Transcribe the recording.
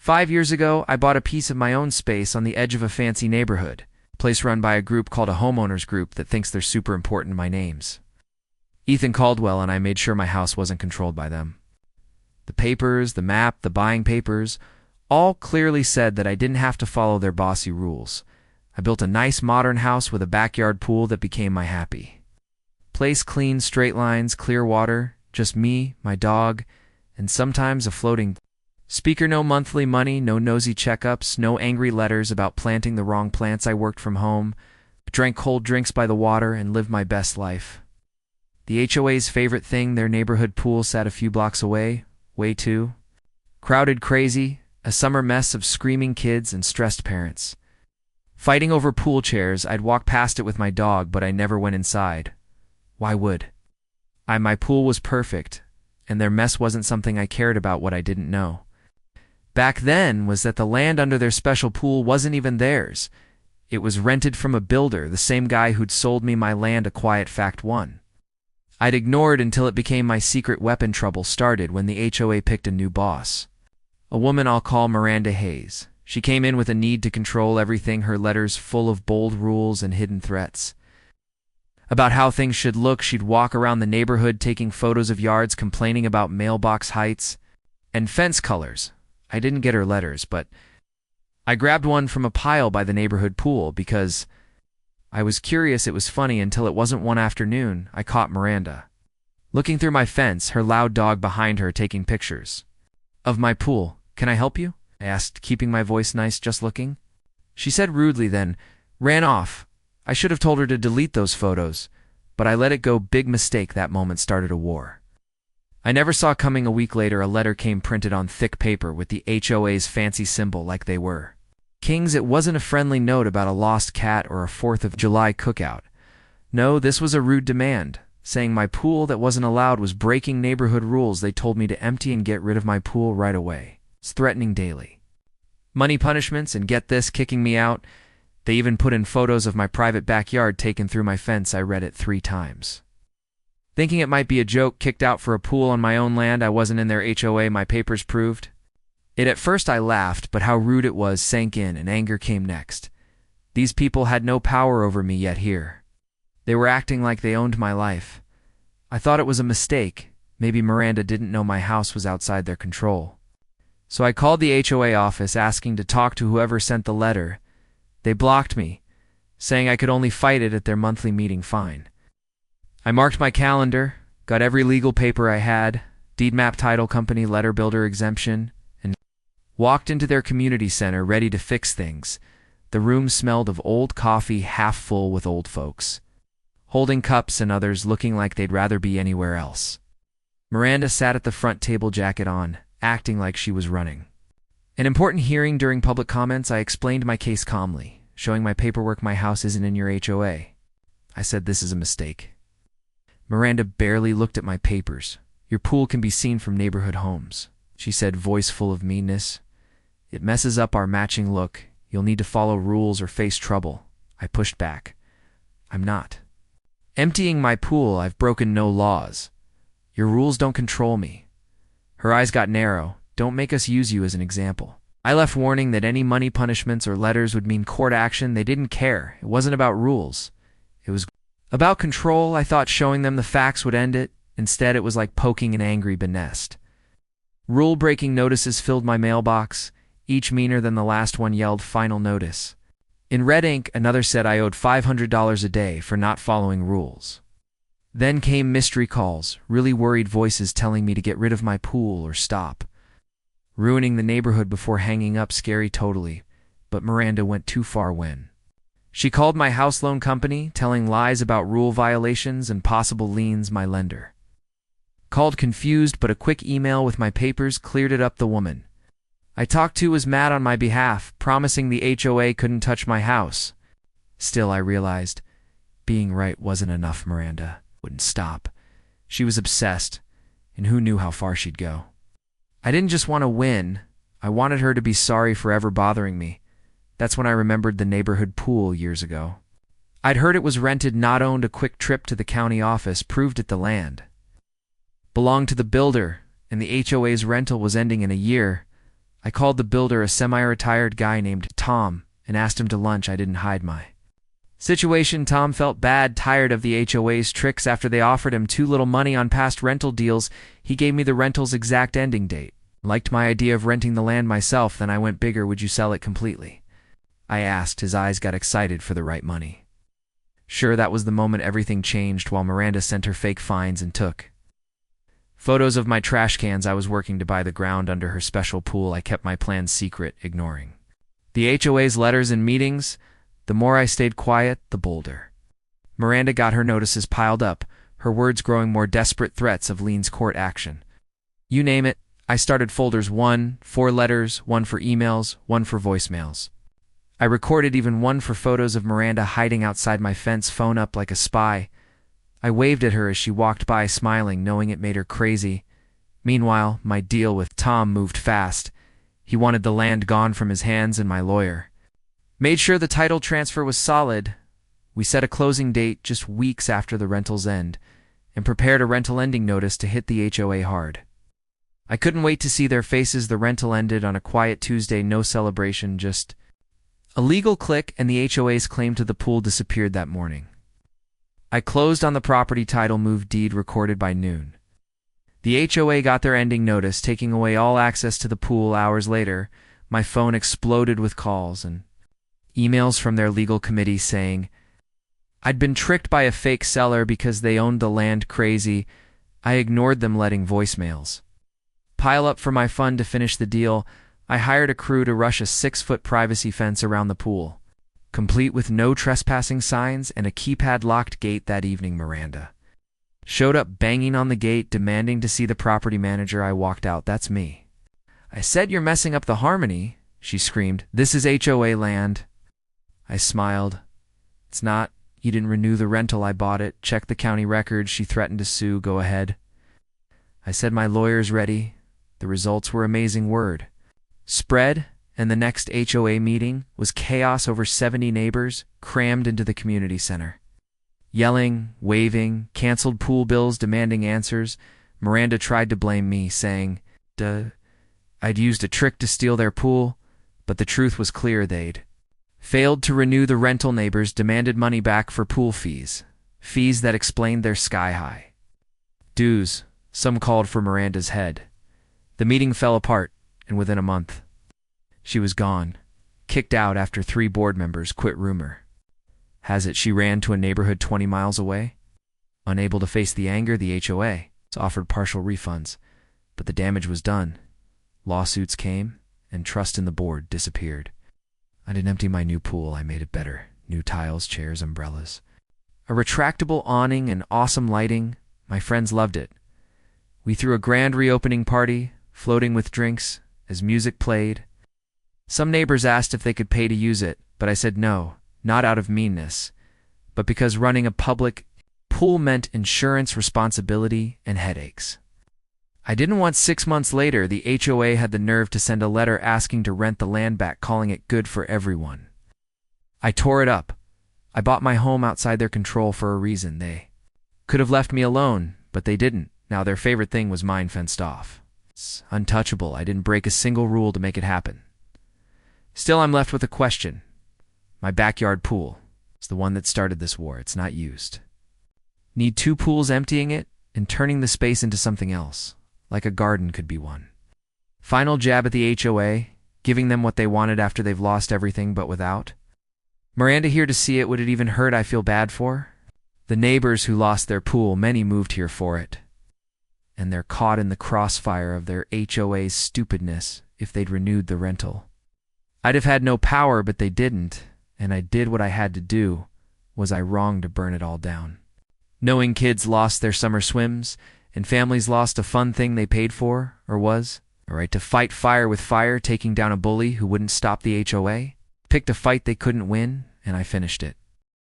5 years ago, I bought a piece of my own space on the edge of a fancy neighborhood, a place run by a group called a homeowners group that thinks they're super important to my names. Ethan Caldwell and I made sure my house wasn't controlled by them. The papers, the map, the buying papers, all clearly said that I didn't have to follow their bossy rules. I built a nice modern house with a backyard pool that became my happy place. Clean, straight lines, clear water, just me, my dog, and sometimes a floating speaker. No monthly money, no nosy checkups, no angry letters about planting the wrong plants. I worked from home, drank cold drinks by the water, and lived my best life. The HOA's favorite thing, their neighborhood pool sat a few blocks away, way too crowded, crazy, a summer mess of screaming kids and stressed parents. Fighting over pool chairs. I'd walk past it with my dog, but I never went inside. Why would I? My pool was perfect, and their mess wasn't something I cared about. What I didn't know back then was that the land under their special pool wasn't even theirs. It was rented from a builder, the same guy who'd sold me my land. A quiet fact one I'd ignored until it became my secret weapon. Trouble started when the HOA picked a new boss. A woman I'll call Miranda Hayes. She came in with a need to control everything, her letters full of bold rules and hidden threats about how things should look. She'd walk around the neighborhood taking photos of yards, complaining about mailbox heights and fence colors. I didn't get her letters, but I grabbed one from a pile by the neighborhood pool because I was curious. It was funny until it wasn't. One afternoon, I caught Miranda looking through my fence, her loud dog behind her taking pictures of my pool. "Can I help you?" I asked, keeping my voice nice, just looking. She said rudely, then ran off. I should have told her to delete those photos, but I let it go. Big mistake. That moment started a war I never saw coming. A week later, a letter came printed on thick paper with the HOA's fancy symbol like they were kings. It wasn't a friendly note about a lost cat or a 4th of July cookout. No, this was a rude demand, saying my pool that wasn't allowed was breaking neighborhood rules. They told me to empty and get rid of my pool right away. It's threatening daily money punishments, and get this, kicking me out. They even put in photos of my private backyard taken through my fence. I read it 3 times. Thinking it might be a joke, kicked out for a pool on my own land. I wasn't in their HOA, my papers proved it. At first I laughed, but how rude it was sank in, and anger came next. These people had no power over me, yet here they were acting like they owned my life. I thought it was a mistake. Maybe Miranda didn't know my house was outside their control. So I called the HOA office asking to talk to whoever sent the letter. They blocked me, saying I could only fight it at their monthly meeting. Fine. I marked my calendar, got every legal paper I had, deed map, title company, letter builder exemption, and walked into their community center ready to fix things. The room smelled of old coffee, half full with old folks holding cups and others looking like they'd rather be anywhere else. Miranda sat at the front table, jacket on, acting like she was running an important hearing. During public comments, I explained my case calmly, showing my paperwork. My house isn't in your HOA. I said this is a mistake. Miranda barely looked at my papers. Your pool can be seen from neighborhood homes, she said, voice full of meanness. It messes up our matching look. You'll need to follow rules or face trouble. I pushed back. I'm not emptying my pool. I've broken no laws. Your rules don't control me. Her eyes got narrow. Don't make us use you as an example. I left warning that any money punishments or letters would mean court action. They didn't care. It wasn't about rules. It was about control. I thought showing them the facts would end it. Instead, it was like poking an angry nest. Rule-breaking notices filled my mailbox, each meaner than the last. One yelled, "Final notice." In red ink, another said I owed $500 a day for not following rules. Then came mystery calls, really worried voices telling me to get rid of my pool or stop ruining the neighborhood before hanging up. Scary, totally, but Miranda went too far when she called my house loan company, telling lies about rule violations and possible liens. My lender called confused, but a quick email with my papers cleared it up. The woman I talked to was mad on my behalf, promising the HOA couldn't touch my house. Still, I realized being right wasn't enough. Miranda wouldn't stop. She was obsessed, and who knew how far she'd go. I didn't just want to win. I wanted her to be sorry for ever bothering me. That's when I remembered the neighborhood pool years ago. I'd heard it was rented, not owned. A quick trip to the county office proved it. The land belonged to the builder, and the HOA's rental was ending in a year. I called the builder, a semi-retired guy named Tom, and asked him to lunch. I didn't hide my situation. Tom felt bad, tired of the HOA's tricks. After they offered him too little money on past rental deals, he gave me the rental's exact ending date. Liked my idea of renting the land myself, then I went bigger. Would you sell it completely? I asked. His eyes got excited for the right money. Sure, that was the moment everything changed. While Miranda sent her fake finds and took photos of my trash cans, I was working to buy the ground under her special pool. I kept my plans secret, ignoring the HOA's letters and meetings. The more I stayed quiet, the bolder Miranda got. Her notices piled up, her words growing more desperate threats of liens, court action. You name it. I started folders: 1 for letters, 1 for emails, 1 for voicemails. I recorded even one for photos of Miranda hiding outside my fence, phone up like a spy. I waved at her as she walked by, smiling, knowing it made her crazy. Meanwhile, my deal with Tom moved fast. He wanted the land gone from his hands, and my lawyer made sure the title transfer was solid. We set a closing date just weeks after the rental's end, and prepared a rental ending notice to hit the HOA hard. I couldn't wait to see their faces. The rental ended on a quiet Tuesday, no celebration, just a legal click, and the HOA's claim to the pool disappeared that morning. I closed on the property, title, move deed recorded by noon. The HOA got their ending notice, taking away all access to the pool. Hours later, my phone exploded with calls and emails from their legal committee saying I'd been tricked by a fake seller because they owned the land. Crazy. I ignored them, letting voicemails pile up for my fund. To finish the deal, I hired a crew to rush a 6-foot privacy fence around the pool, complete with no trespassing signs and a keypad-locked gate. That evening, Miranda showed up, banging on the gate, demanding to see the property manager. I walked out. That's me. I said, "You're messing up the harmony," she screamed. "This is HOA land." I smiled. "It's not. You didn't renew the rental. I bought it. Check the county records." She threatened to sue. "Go ahead." I said, "My lawyer's ready." The results were amazing. Word spread, and the next HOA meeting was chaos. Over 70 neighbors crammed into the community center, yelling, waving, canceled pool bills, demanding answers. Miranda tried to blame me, saying I'd used a trick to steal their pool, but the truth was clear. They'd failed to renew the rental. Neighbors demanded money back for pool fees that explained their sky-high dues. Some called for Miranda's head. The meeting fell apart, and within a month, she was gone, kicked out after 3 board members quit. Rumor has it she ran to a neighborhood 20 miles away. Unable to face the anger, the HOA offered partial refunds, but the damage was done. Lawsuits came, and trust in the board disappeared. I didn't empty my new pool. I made it better. New tiles, chairs, umbrellas, a retractable awning, and awesome lighting. My friends loved it. We threw a grand reopening party, floating with drinks, as music played. Some neighbors asked if they could pay to use it, but I said no, not out of meanness, but because running a public pool meant insurance, responsibility, and headaches. I didn't want. 6 months later, the HOA had the nerve to send a letter asking to rent the land back, calling it good for everyone. I tore it up. I bought my home outside their control for a reason. They could have left me alone, but they didn't. Now their favorite thing was mine, fenced off. It's untouchable. I didn't break a single rule to make it happen. Still, I'm left with a question. My backyard pool is the one that started this war. It's not used. Need 2 pools, emptying it and turning the space into something else, like a garden could be one. Final jab at the HOA, giving them what they wanted after they've lost everything, but without Miranda here to see it. Would it even hurt? I feel bad for the neighbors who lost their pool. Many moved here for it, and they're caught in the crossfire of their HOA's stupidness. If they'd renewed the rental, I'd have had no power, but they didn't, and I did what I had to do. Was I wrong to burn it all down? Knowing kids lost their summer swims, and families lost a fun thing they paid for, or was a right to fight fire with fire, taking down a bully who wouldn't stop the HOA? Picked a fight they couldn't win, and I finished it.